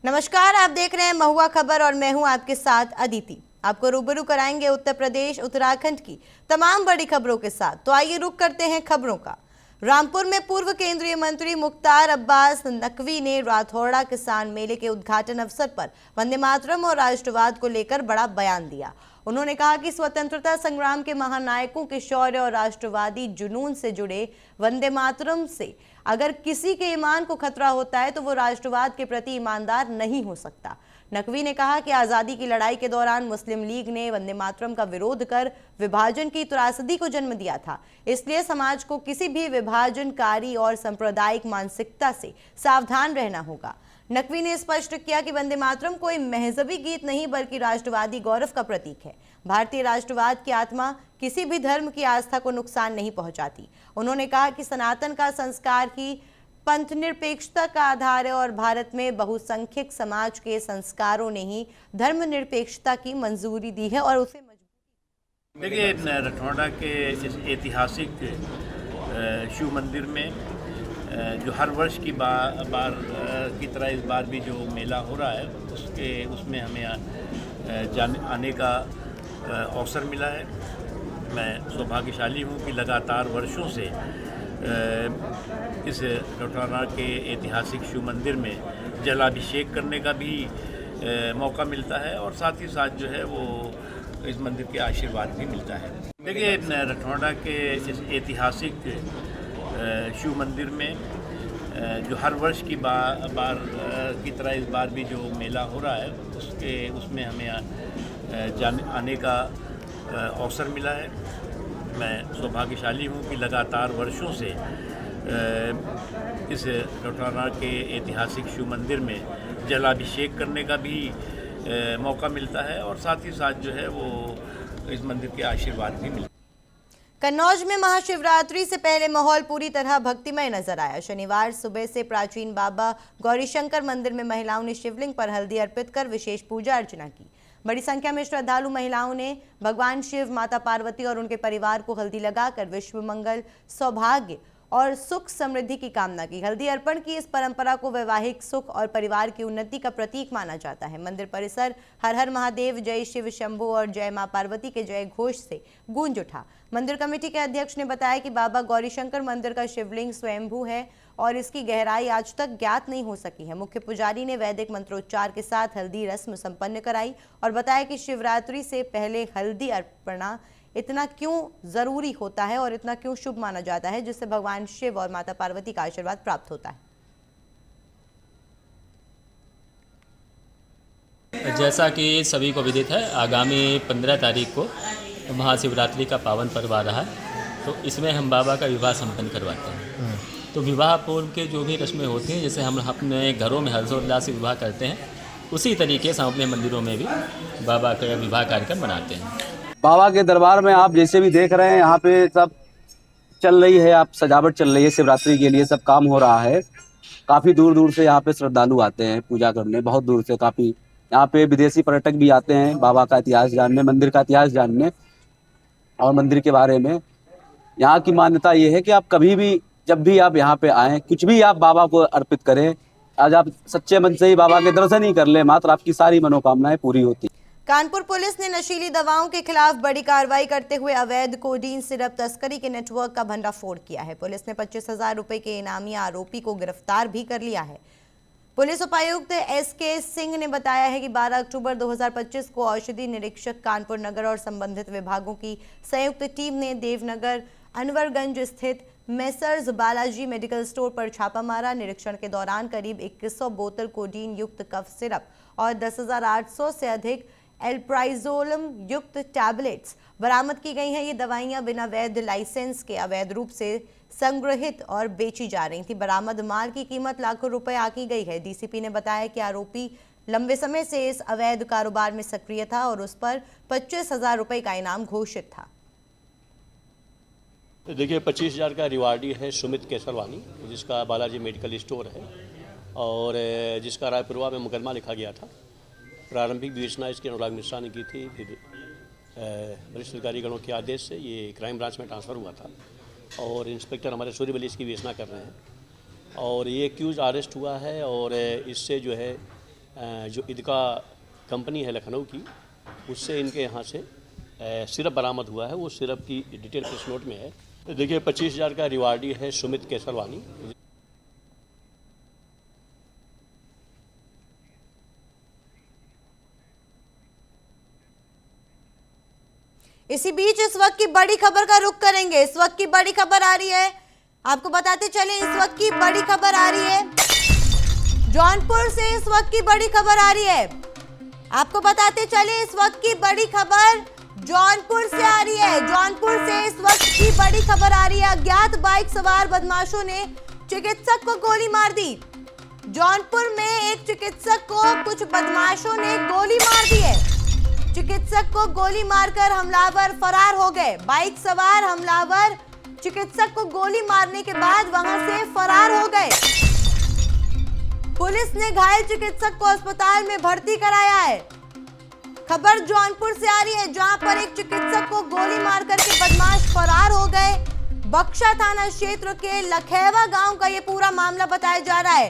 नमस्कार, आप देख रहे हैं महुआ खबर और मैं हूं आपके साथ अदिति। आपको रूबरू कराएंगे उत्तर प्रदेश उत्तराखंड की तमाम बड़ी खबरों के साथ। तो आइए रुक करते हैं खबरों का। रामपुर में पूर्व केंद्रीय मंत्री मुख्तार अब्बास नकवी ने राठौड़ा किसान मेले के उद्घाटन अवसर पर वंदे मातरम और राष्ट्रवाद को लेकर बड़ा बयान दिया। उन्होंने कहा कि स्वतंत्रता संग्राम के महानायकों के शौर्य और राष्ट्रवादी जुनून से जुड़े वंदे मातरम से अगर किसी के ईमान को खतरा होता है तो वो राष्ट्रवाद के प्रति ईमानदार नहीं हो सकता। नकवी ने कहा कि आजादी की लड़ाई के दौरान मुस्लिम लीग ने वंदे मातरम का विरोध कर विभाजन की त्रासदी को जन्म दिया था, इसलिए समाज को किसी भी विभाजनकारी और सांप्रदायिक मानसिकता से सावधान रहना होगा। नकवी ने स्पष्ट किया कि वंदे मातरम कोई महजबी गीत नहीं बल्कि राष्ट्रवादी गौरव का प्रतीक है। भारतीय राष्ट्रवाद की आत्मा किसी भी धर्म की आस्था को नुकसान नहीं पहुंचाती। उन्होंने कहा कि सनातन का संस्कार ही पंथ निरपेक्षता का आधार है और भारत में बहुसंख्यक समाज के संस्कारों ने ही धर्म निरपेक्षता की मंजूरी दी है और उसे देखिए, राठौड़ा के इस ऐतिहासिक शिव मंदिर में जो हर वर्ष की बार की तरह इस बार भी जो मेला हो रहा है उसमें हमें आने का अवसर मिला है। मैं सौभाग्यशाली हूँ कि लगातार वर्षों से इस राठौड़ा के ऐतिहासिक शिव मंदिर में जलाभिषेक करने का भी मौका मिलता है और साथ ही साथ जो है वो इस मंदिर के आशीर्वाद भी मिलता है। देखिए, राठौड़ा के इस ऐतिहासिक शिव मंदिर में जो हर वर्ष की बार की तरह इस बार भी जो मेला हो रहा है उसमें हमें आने का अवसर मिला है। मैं सौभाग्यशाली हूँ कि लगातार वर्षों से इस राठौड़ा के ऐतिहासिक शिव मंदिर में जलाभिषेक करने का भी मौका मिलता है और साथ ही साथ जो है वो इस मंदिर के आशीर्वाद भी मिलता है। कन्नौज में महाशिवरात्रि से पहले माहौल पूरी तरह भक्तिमय नजर आया। शनिवार सुबह से प्राचीन बाबा गौरीशंकर मंदिर में महिलाओं ने शिवलिंग पर हल्दी अर्पित कर विशेष पूजा अर्चना की। बड़ी संख्या में श्रद्धालु महिलाओं ने भगवान शिव, माता पार्वती और उनके परिवार को हल्दी लगाकर विश्व मंगल, सौभाग्य और सुख समृद्धि की कामना की। हल्दी अर्पण की इस परंपरा को वैवाहिक सुख और परिवार की उन्नति का प्रतीक माना जाता है। मंदिर परिसर हर हर महादेव, जय शिव शंभु और जय मां पार्वती के जय घोष से गूंज उठा। मंदिर कमेटी के अध्यक्ष ने बताया कि बाबा गौरीशंकर मंदिर का शिवलिंग स्वयंभू है और इसकी गहराई आज तक ज्ञात नहीं हो सकी है। मुख्य पुजारी ने वैदिक मंत्रोच्चार के साथ हल्दी रस्म संपन्न कराई और बताया कि शिवरात्रि से पहले हल्दी अर्पणा इतना क्यों जरूरी होता है और इतना क्यों शुभ माना जाता है, जिससे भगवान शिव और माता पार्वती का आशीर्वाद प्राप्त होता है। जैसा कि सभी को विदित है, आगामी 15 तारीख को महाशिवरात्रि का पावन पर्व आ रहा है, तो इसमें हम बाबा का विवाह संपन्न करवाते हैं। तो विवाह पूर्व के जो भी रस्में होती हैं, जैसे हम अपने घरों में हर्षोल्लास से विवाह करते हैं, उसी तरीके से हम अपने मंदिरों में भी बाबा का विवाह कार्यक्रम मनाते हैं। बाबा के दरबार में आप जैसे भी देख रहे हैं, यहाँ पे सब चल रही है, आप सजावट चल रही है, शिवरात्रि के लिए सब काम हो रहा है। काफ़ी दूर दूर से यहाँ पे श्रद्धालु आते हैं पूजा करने, बहुत दूर से। काफ़ी यहाँ पे विदेशी पर्यटक भी आते हैं बाबा का इतिहास जानने, मंदिर का इतिहास जानने और मंदिर के बारे में। यहाँ की मान्यता ये है कि आप कभी भी, जब भी आप यहाँ पे आएँ, कुछ भी आप बाबा को अर्पित करें, आज आप सच्चे मन से ही बाबा के दर्शन ही कर लें, मात्र आपकी सारी मनोकामनाएं पूरी होती। कानपुर पुलिस ने नशीली दवाओं के खिलाफ बड़ी कार्रवाई करते हुए अवैध कोडीन सिरप तस्करी के नेटवर्क का भंडाफोड़ किया है। पुलिस ने 25,000 रुपए के इनामी आरोपी को गिरफ्तार भी कर लिया है। पुलिस उपायुक्त SK सिंह ने बताया है कि 12 अक्टूबर 2025 को औषधि निरीक्षक कानपुर नगर और संबंधित विभागों की संयुक्त टीम ने देवनगर अनवरगंज स्थित मेसर्स बालाजी मेडिकल स्टोर पर छापा मारा। निरीक्षण के दौरान करीब 2100 बोतल कोडीन युक्त कफ सिरप और 10,800 से अधिक एल्प्राइजोलम युक्त टैबलेट्स बरामद की गई हैं। ये दवाइयां बिना वैध लाइसेंस के अवैध रूप से संग्रहित और बेची जा रही थी। बरामद माल की कीमत लाखों रुपए आकी गई है। DCP ने बताया कि आरोपी लंबे समय से इस अवैध कारोबार में सक्रिय था और उस पर 25,000 रुपए का इनाम घोषित था। देखिए, 25,000 का रिवार्डी है सुमित केसरवानी, जिसका बालाजी मेडिकल स्टोर है और जिसका रायपुरवा में मुकदमा लिखा गया था। प्रारंभिक विवेचना इसकी अनुराग मिश्रा ने की थी, फिर वरिष्ठ अधिकारीगणों के आदेश से ये क्राइम ब्रांच में ट्रांसफ़र हुआ था और इंस्पेक्टर हमारे सूर्यबली इसकी विवेचना कर रहे हैं और ये एक्यूज अरेस्ट हुआ है और इससे जो है जो ईदगा कंपनी है लखनऊ की, उससे इनके यहाँ से सिरप बरामद हुआ है। वो सिरप की डिटेल प्रेस नोट में है। देखिए 25,000 का रिवार्डी है सुमित केसरवानी। इसी बीच इस वक्त की बड़ी खबर का रुख करेंगे। इस वक्त की बड़ी खबर आ रही है, आपको बताते चले, इस वक्त की बड़ी खबर आ रही है जौनपुर से। इस वक्त की बड़ी खबर आ रही है, आपको बताते चले, इस वक्त की बड़ी खबर जौनपुर से आ रही है। जौनपुर से इस वक्त की बड़ी खबर आ रही है। अज्ञात बाइक सवार बदमाशों ने चिकित्सक को गोली मार दी। जौनपुर में एक चिकित्सक को कुछ बदमाशों ने गोली मार दी है। चिकित्सक को गोली मारकर हमलावर फरार हो गए। बाइक सवार हमलावर चिकित्सक को गोली मारने के बाद वहां से फरार हो गए। पुलिस ने घायल चिकित्सक को अस्पताल में भर्ती कराया है। खबर जौनपुर से आ रही है, जहां पर एक चिकित्सक को गोली मार करके बदमाश फरार हो गए। बक्शा थाना क्षेत्र के लखेवा गांव का यह पूरा मामला बताया जा रहा है।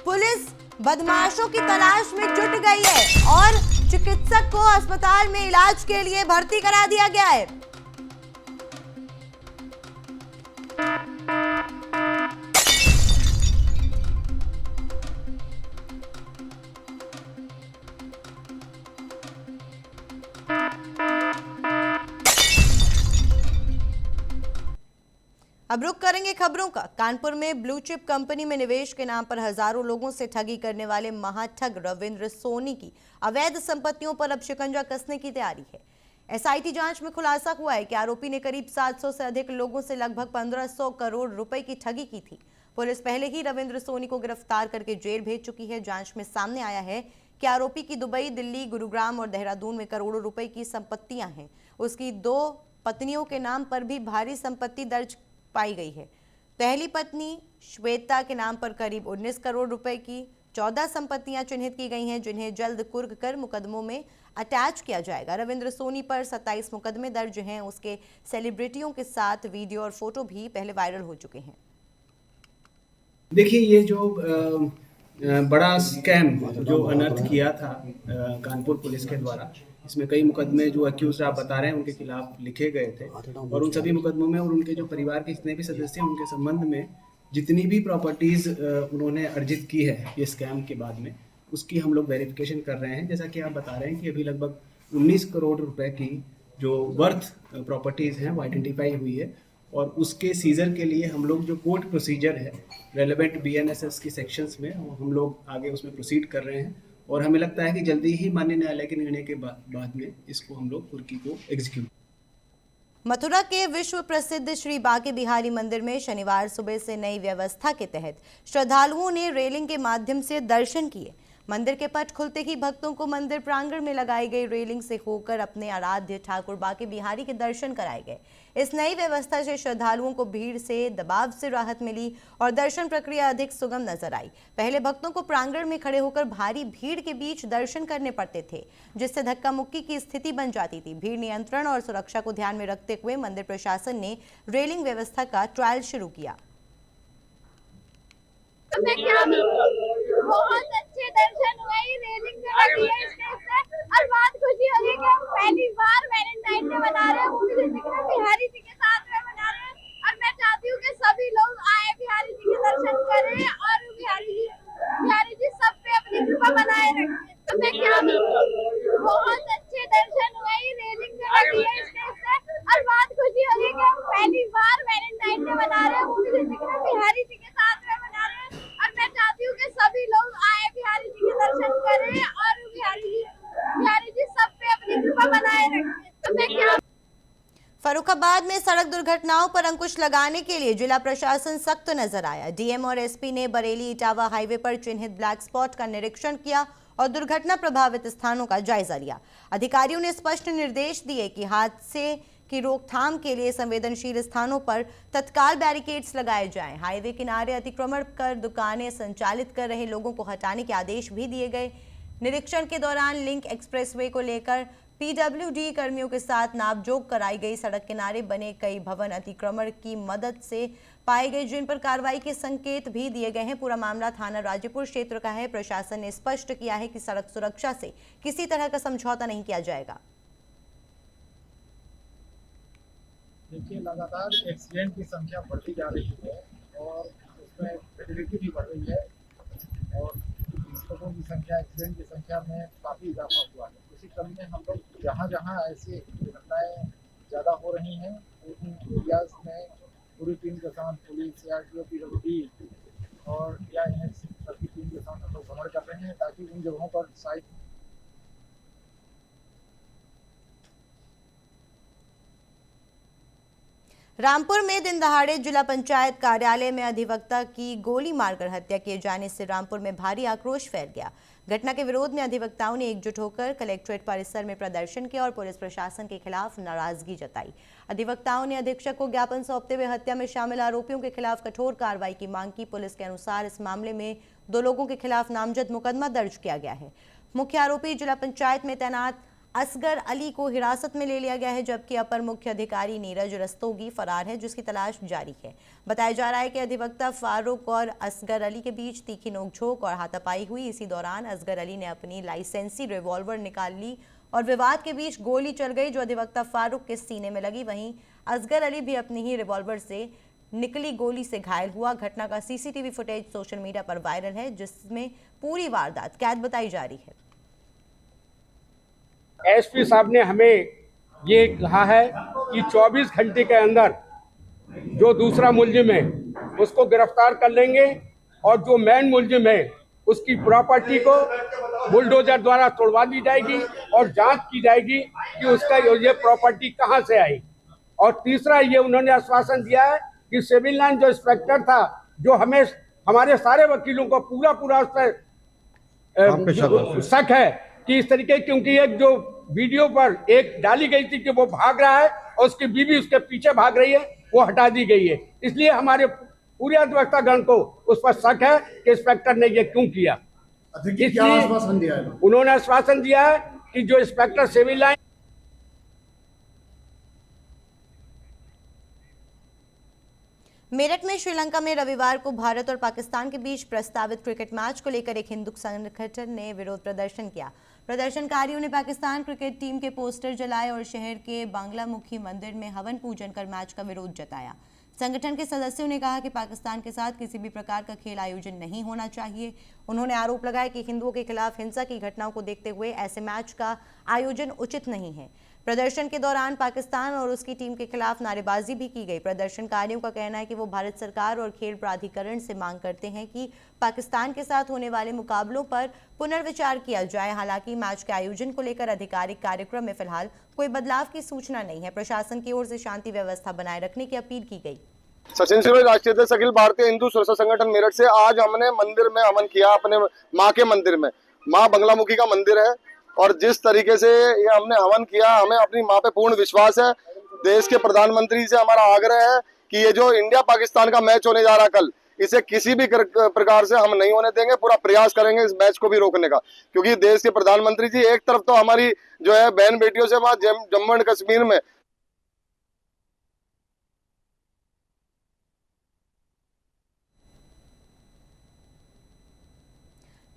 पुलिस बदमाशों की तलाश में जुट गई है और चिकित्सक को अस्पताल में इलाज के लिए भर्ती करा दिया गया है। अब रुक करेंगे खबरों का। कानपुर में ब्लू चिप कंपनी में निवेश के नाम पर हजारों लोगों से ठगी करने वाले महाठग रविंद्र सोनी की अवैध संपत्तियों पर अब शिकंजा कसने की तैयारी है। एसआईटी जांच में खुलासा हुआ है कि आरोपी ने करीब 700 से अधिक लोगों से लगभग 1500 करोड़ रुपए की ठगी की थी। पुलिस पहले ही रविंद्र सोनी को गिरफ्तार करके जेल भेज चुकी है। जांच में सामने आया है कि आरोपी की दुबई, दिल्ली, गुरुग्राम और देहरादून में करोड़ों रुपए की संपत्तियां हैं। उसकी 2 पत्नियों के नाम पर भी भारी संपत्ति दर्ज पाई गई है। पहली पत्नी श्वेता के नाम पर करीब 19 करोड़ रुपए की 14 संपत्तियां चिन्हित की गई हैं, जिन्हें जल्द कुर्क कर मुकदमों में अटैच किया जाएगा। रविंद्र सोनी पर 27 मुकदमे दर्ज हैं। उसके सेलिब्रिटियों के साथ वीडियो और फोटो भी पहले वायरल हो चुके हैं। देखिए, ये जो बड़ा स्कैम जो अनर्थ किया था कानपुर पुलिस के द्वारा, इसमें कई मुकदमे जो अक्यूज आप बता रहे हैं उनके खिलाफ लिखे गए थे और उन सभी मुकदमों में और उनके जो परिवार के जितने भी सदस्य हैं उनके संबंध में जितनी भी प्रॉपर्टीज उन्होंने अर्जित की है ये स्कैम के बाद में, उसकी हम लोग वेरिफिकेशन कर रहे हैं। जैसा कि आप बता रहे हैं कि अभी लगभग 19 करोड़ रुपए की जो वर्थ प्रॉपर्टीज हैं वो आइडेंटिफाई हुई है और उसके सीजर के लिए हम लोग जो कोर्ट प्रोसीजर है रेलेवेंट BNSS की सेक्शंस में हम लोग आगे उसमें प्रोसीड कर रहे हैं और हमें लगता है कि जल्दी ही माननीय न्यायालय के निर्णय के बाद में इसको हम लोग कुर्की को एग्जीक्यूट। मथुरा के विश्व प्रसिद्ध श्री बांके बिहारी मंदिर में शनिवार सुबह से नई व्यवस्था के तहत श्रद्धालुओं ने रेलिंग के माध्यम से दर्शन किए। मंदिर के पट खुलते ही भक्तों को मंदिर प्रांगण में लगाई गई रेलिंग से होकर अपने आराध्य ठाकुर बांके बिहारी के दर्शन कराए गए। इस नई व्यवस्था से श्रद्धालुओं को भीड़ से दबाव से राहत मिली और दर्शन प्रक्रिया अधिक सुगम नजर आई। पहले भक्तों को प्रांगण में खड़े होकर भारी भीड़ के बीच दर्शन करने पड़ते थे, जिससे धक्का मुक्की की स्थिति बन जाती थी। भीड़ नियंत्रण और सुरक्षा को ध्यान में रखते हुए मंदिर प्रशासन ने रेलिंग व्यवस्था का ट्रायल शुरू किया। बहुत अच्छे दर्शन हुए, रेलिंग पे लगी है स्टेज से और बहुत खुशी हो रही है कि हम पहली बार वैलेंटाइन डे मना रहे हैं, वो भी बिहारी जी के साथ में मना रहे हैं और मैं चाहती हूँ कि सभी लोग आए, बिहारी जी के दर्शन करें और बिहारी जी सब पे अपनी कृपा बनाए रखें। तो मैं क्या बहुत अच्छे दर्शन हुए, रेलिंग पे लगी है स्टेज से और बहुत खुशी हो रही है कि हम पहली बार वैलेंटाइन डे मना रहे हैं, वो भी बिहारी जी के साथ में मना रहे हैं और मैं चाहती हूँ कि सभी लोग आए, बिहारी जी के दर्शन करें और बिहारी जी सब पे अपनी कृपा बनाए रखें। तो मैं क्या फर्रुखाबाद में सड़क दुर्घटनाओं पर अंकुश लगाने के लिए जिला प्रशासन सख्त नजर आया। डीएम और एसपी ने बरेली इटावा हाईवे पर चिन्हित ब्लैक स्पॉट का निरीक्षण किया और दुर्घटना प्रभावित स्थानों का जायजा लिया। अधिकारियों ने स्पष्ट निर्देश दिए कि हादसे की रोकथाम के लिए संवेदनशील स्थानों पर तत्काल बैरिकेड्स लगाए जाएं। हाईवे किनारे अतिक्रमण कर दुकानें संचालित कर रहे लोगों को हटाने के आदेश भी दिए गए। निरीक्षण के दौरान लिंक एक्सप्रेसवे को लेकर पीडब्ल्यूडी कर्मियों के साथ नापजोक कराई गई। सड़क किनारे बने कई भवन अतिक्रमण की मदद से पाए गए, जिन पर कार्रवाई के संकेत भी दिए गए हैं। पूरा मामला थाना राजेपुर क्षेत्र का है। प्रशासन ने स्पष्ट किया है कि सड़क सुरक्षा से किसी तरह का समझौता नहीं किया जाएगा। देखिए, लगातार एक्सीडेंट की संख्या बढ़ती जा रही है और उसमें फेटिलिटी भी बढ़ रही है और मृतकों की संख्या, एक्सीडेंट की संख्या में काफ़ी इजाफा हुआ है। उसी क्रम में हम लोग जहाँ जहाँ ऐसी घटनाएं ज़्यादा हो रही हैं उन एरियाज में पूरी टीम के साथ पुलिस, CRPO, पीडब्ल्यूडी और AIS सभी टीम के साथ हम लोग भ्रमण कर रहे हैं ताकि उन जगहों पर साइट रामपुर में दिन दहाड़े जिला पंचायत कार्यालय में अधिवक्ता की गोली मारकर हत्या किए जाने से रामपुर में भारी आक्रोश फैल गया। घटना के विरोध में अधिवक्ताओं ने एकजुट होकर कलेक्ट्रेट परिसर में प्रदर्शन किया और पुलिस प्रशासन के खिलाफ नाराजगी जताई। अधिवक्ताओं ने अधीक्षक को ज्ञापन सौंपते हुए हत्या में शामिल आरोपियों के खिलाफ कठोर कार्रवाई की मांग की। पुलिस के अनुसार इस मामले में 2 लोगों के खिलाफ नामजद मुकदमा दर्ज किया गया है। मुख्य आरोपी जिला पंचायत में तैनात असगर अली को हिरासत में ले लिया गया है, जबकि अपर मुख्य अधिकारी नीरज रस्तोगी फरार है, जिसकी तलाश जारी है। बताया जा रहा है कि अधिवक्ता फारूक और असगर अली के बीच तीखी नोकझोंक और हाथापाई हुई। इसी दौरान असगर अली ने अपनी लाइसेंसी रिवॉल्वर निकाल ली और विवाद के बीच गोली चल गई जो अधिवक्ता फारूक के सीने में लगी। वहीं असगर अली भी अपनी ही रिवॉल्वर से निकली गोली से घायल हुआ। घटना का सीसीटीवी फुटेज सोशल मीडिया पर वायरल है, जिसमें पूरी वारदात कैद बताई जा रही है। एसपी साहब ने हमें ये कहा है कि 24 घंटे के अंदर जो दूसरा मुलजिम है उसको गिरफ्तार कर लेंगे और जो मेन मुलजिम है उसकी प्रॉपर्टी को बुलडोजर द्वारा तोड़वा दी जाएगी और जांच की जाएगी कि उसका ये प्रॉपर्टी कहां से आई। और तीसरा ये उन्होंने आश्वासन दिया है कि सिविल लाइन जो इंस्पेक्टर था, जो हमें हमारे सारे वकीलों को पूरा उस पर शक है कि इस तरीके, क्योंकि एक जो वीडियो पर एक डाली गई थी कि वो भाग रहा है और उसकी बीवी उसके पीछे भाग रही है, वो हटा दी गई है। इसलिए हमारे पूरे अधिवक्ता गण को उस पर शक है कि इंस्पेक्टर ने ये क्यों किया। उन्होंने आश्वासन दिया है कि जो इंस्पेक्टर सिविल लाइन मेरठ में श्रीलंका में रविवार को भारत और पाकिस्तान के बीच प्रस्तावित क्रिकेट मैच को लेकर एक हिंदू संगठन ने विरोध प्रदर्शन किया। प्रदर्शनकारियों ने पाकिस्तान क्रिकेट टीम के पोस्टर जलाए और शहर के बांग्लामुखी मंदिर में हवन पूजन कर मैच का विरोध जताया। संगठन के सदस्यों ने कहा कि पाकिस्तान के साथ किसी भी प्रकार का खेल आयोजन नहीं होना चाहिए। उन्होंने आरोप लगाया कि हिंदुओं के खिलाफ हिंसा की घटनाओं को देखते हुए ऐसे मैच का आयोजन उचित नहीं है। प्रदर्शन के दौरान पाकिस्तान और उसकी टीम के खिलाफ नारेबाजी भी की गई। प्रदर्शनकारियों का कहना है कि वो भारत सरकार और खेल प्राधिकरण से मांग करते हैं कि पाकिस्तान के साथ होने वाले मुकाबलों पर पुनर्विचार किया जाए। हालांकि मैच के आयोजन को लेकर आधिकारिक कार्यक्रम में फिलहाल कोई बदलाव की सूचना नहीं है। प्रशासन की ओर से शांति व्यवस्था बनाए रखने की अपील की गई। सचिन सिरोही, राष्ट्रीय अध्यक्ष अखिल भारतीय हिंदू सुरक्षा संगठन मेरठ से। आज हमने मंदिर में हवन किया, अपने माँ के मंदिर में। माँ बंगलामुखी का मंदिर है और जिस तरीके से ये हमने हवन किया, हमें अपनी माँ पे पूर्ण विश्वास है। देश के प्रधानमंत्री से हमारा आग्रह है कि ये जो इंडिया पाकिस्तान का मैच होने जा रहा कल, इसे किसी भी प्रकार से हम नहीं होने देंगे। पूरा प्रयास करेंगे इस मैच को भी रोकने का, क्योंकि देश के प्रधानमंत्री जी एक तरफ तो हमारी जो है बहन बेटियों से वहां जम्मू एंड कश्मीर में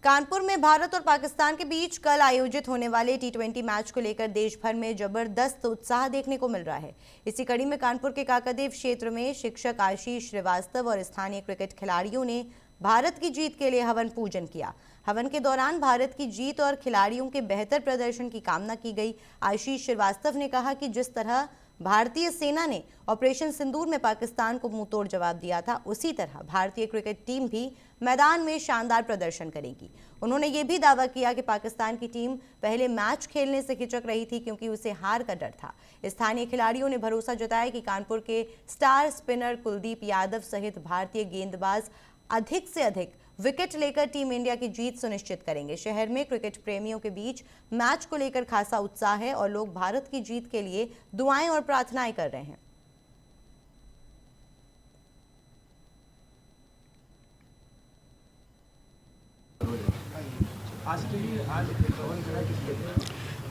कानपुर में भारत और पाकिस्तान के बीच कल आयोजित होने वाले T20 मैच को लेकर देश भर में जबरदस्त उत्साह देखने को मिल रहा है। इसी कड़ी में कानपुर के काकादेव क्षेत्र में शिक्षक आशीष श्रीवास्तव और स्थानीय क्रिकेट खिलाड़ियों ने भारत की जीत के लिए हवन पूजन किया। हवन के दौरान भारत की जीत और खिलाड़ियों के बेहतर प्रदर्शन की कामना की गई। आशीष श्रीवास्तव ने कहा कि जिस तरह भारतीय सेना ने ऑपरेशन सिंदूर में पाकिस्तान को मुंहतोड़ जवाब दिया था, उसी तरह भारतीय क्रिकेट टीम भी मैदान में शानदार प्रदर्शन करेगी। उन्होंने ये भी दावा किया कि पाकिस्तान की टीम पहले मैच खेलने से हिचक रही थी क्योंकि उसे हार का डर था। स्थानीय खिलाड़ियों ने भरोसा जताया कि कानपुर के स्टार स्पिनर कुलदीप यादव सहित भारतीय गेंदबाज अधिक से अधिक विकेट लेकर टीम इंडिया की जीत सुनिश्चित करेंगे। शहर में क्रिकेट प्रेमियों के बीच मैच को लेकर खासा उत्साह है और लोग भारत की जीत के लिए दुआएं और प्रार्थनाएं कर रहे हैं।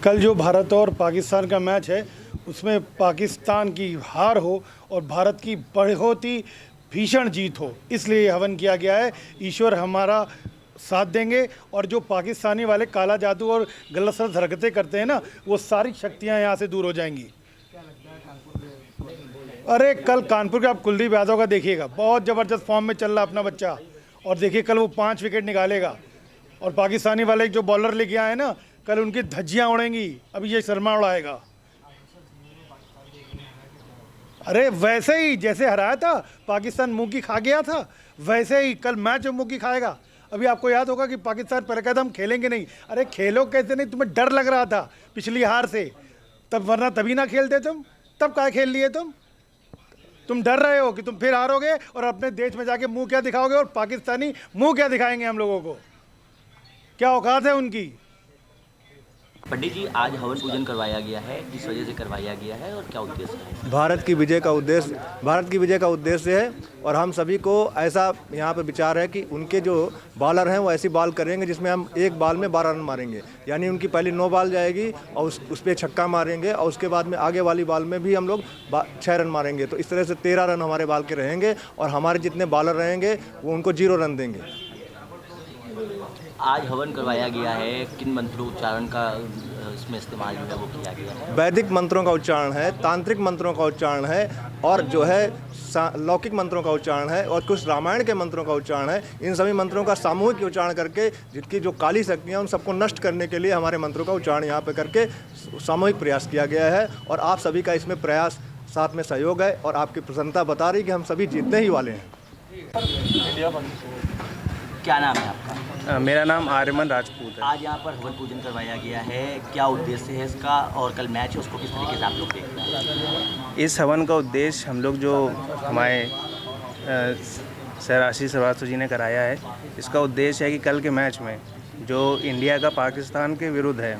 कल जो भारत और पाकिस्तान का मैच है उसमें पाकिस्तान की हार हो और भारत की बहुत ही भीषण जीत हो, इसलिए हवन किया गया है। ईश्वर हमारा साथ देंगे और जो पाकिस्तानी वाले काला जादू और गलत सलत हरकतें करते हैं ना, वो सारी शक्तियां यहाँ से दूर हो जाएंगी। अरे कल कानपुर के आप कुलदीप यादव का देखिएगा, बहुत ज़बरदस्त फॉर्म में चल रहा अपना बच्चा, और देखिए कल वो 5 विकेट निकालेगा। और पाकिस्तानी वाले जो बॉलर लेके आए ना, कल उनकी धज्जियाँ उड़ेंगी, अभी ये शर्मा उड़ाएगा। अरे वैसे ही जैसे हराया था पाकिस्तान मुंह की खा गया था, वैसे ही कल मैच मुंह की खाएगा। अभी आपको याद होगा कि पाकिस्तान पहले कहता हम खेलेंगे नहीं, अरे खेलो कैसे नहीं, तुम्हें डर लग रहा था पिछली हार से, तब वरना तभी ना खेलते तुम, तब क्या खेल लिए तुम डर रहे हो कि तुम फिर हारोगे और अपने देश में जाके मुंह क्या दिखाओगे, और पाकिस्तानी मुंह क्या दिखाएंगे हम लोगों को, क्या औकात है उनकी। पंडित जी, आज हवन पूजन करवाया गया है, किस वजह से करवाया गया है और क्या उद्देश्य है? भारत की विजय का उद्देश्य है, और हम सभी को ऐसा यहाँ पे विचार है कि उनके जो बॉलर हैं वो ऐसी बॉल करेंगे जिसमें हम एक बॉल में 12 रन मारेंगे, यानी उनकी पहली 9 बॉल जाएगी और उस पर छक्का मारेंगे, और उसके बाद में आगे वाली बॉल में भी हम लोग 6 रन मारेंगे। तो इस तरह से 13 रन हमारे बॉल के रहेंगे, और हमारे जितने बॉलर रहेंगे वो उनको 0 रन देंगे। आज हवन करवाया गया है, किन मंत्रों उच्चारण का इसमें इस्तेमाल जो है वो किया गया है? वैदिक मंत्रों का उच्चारण है, तांत्रिक मंत्रों का उच्चारण है, और जो है लौकिक मंत्रों का उच्चारण है, और कुछ रामायण के मंत्रों का उच्चारण है। इन सभी मंत्रों का सामूहिक उच्चारण करके जिनकी जो काली शक्तियाँ उन सबको नष्ट करने के लिए हमारे मंत्रों का उच्चारण यहाँ पे करके सामूहिक प्रयास किया गया है, और आप सभी का इसमें प्रयास साथ में सहयोग है, और आपकी प्रसन्नता बता रही कि हम सभी जीतने ही वाले हैं। क्या नाम है आपका? मेरा नाम आर्यमन राजपूत है। आज यहाँ पर हवन पूजन करवाया गया है, क्या उद्देश्य है इसका, और कल मैच है उसको किस तरीके से आप लोग देख रहे हैं? इस हवन का उद्देश्य हम लोग जो हमारे सर आशीष श्रीवास्तव जी ने कराया है, इसका उद्देश्य है कि कल के मैच में जो इंडिया का पाकिस्तान के विरुद्ध है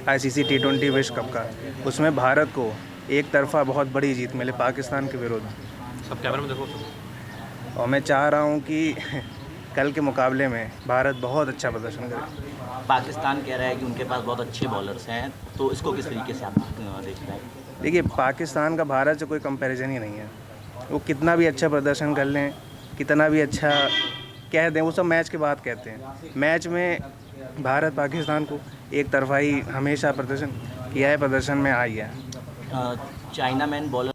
ICC T20 विश्व कप का, उसमें भारत को एक तरफा बहुत बड़ी जीत मिले पाकिस्तान के विरुद्ध। सब कैमरे में देखो। और मैं चाह रहा हूँ कि कल के मुकाबले में भारत बहुत अच्छा प्रदर्शन करे। पाकिस्तान कह रहा है कि उनके पास बहुत अच्छे बॉलर्स हैं, तो इसको किस तरीके से आप देख रहे हैं? देखिए, पाकिस्तान का भारत से कोई कंपैरिजन ही नहीं है। वो कितना भी अच्छा प्रदर्शन कर लें, कितना भी अच्छा कह दें, वो सब मैच के बाद कहते हैं। मैच में भारत पाकिस्तान को एक तरफा ही हमेशा प्रदर्शन किया है, प्रदर्शन में आई है। China man bowler.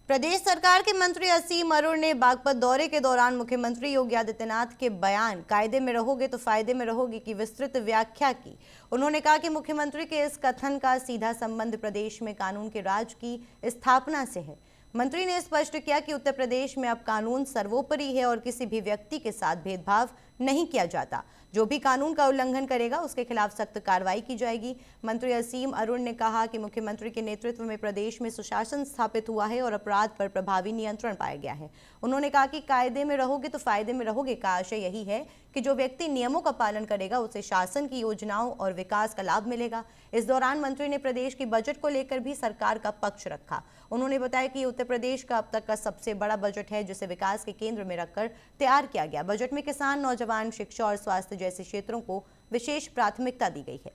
प्रदेश सरकार के मंत्री असीम अरुण ने बागपत दौरे के दौरान मुख्यमंत्री योगी आदित्यनाथ के बयान कायदे में रहोगे तो फायदे में रहोगे की विस्तृत व्याख्या की। उन्होंने कहा कि मुख्यमंत्री के इस कथन का सीधा संबंध प्रदेश में कानून के राज की स्थापना से है। मंत्री ने स्पष्ट किया कि उत्तर प्रदेश में अब कानून सर्वोपरि है और किसी भी व्यक्ति के साथ भेदभाव नहीं किया जाता। जो भी कानून का उल्लंघन करेगा उसके खिलाफ सख्त कार्रवाई की जाएगी। मंत्री असीम अरुण ने कहा कि मुख्यमंत्री के नेतृत्व में प्रदेश में सुशासन स्थापित हुआ है और अपराध पर प्रभावी नियंत्रण पाया गया है। उन्होंने कहा कि कायदे में रहोगे तो फायदे में रहोगे का आशय यही है कि जो व्यक्ति नियमों का पालन करेगा उसे शासन की योजनाओं और विकास का लाभ मिलेगा। इस दौरान मंत्री ने प्रदेश के बजट को लेकर भी सरकार का पक्ष रखा। उन्होंने बताया कि उत्तर प्रदेश का अब तक का सबसे बड़ा बजट है जिसे विकास के केंद्र में रखकर तैयार किया गया। बजट में किसान, नौजवान, शिक्षा और स्वास्थ्य जैसे क्षेत्रों को विशेष प्राथमिकता दी गई है।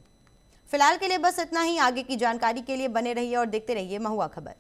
फिलहाल के लिए बस इतना ही। आगे की जानकारी के लिए बने रहिए और देखते रहिए महुआ खबर।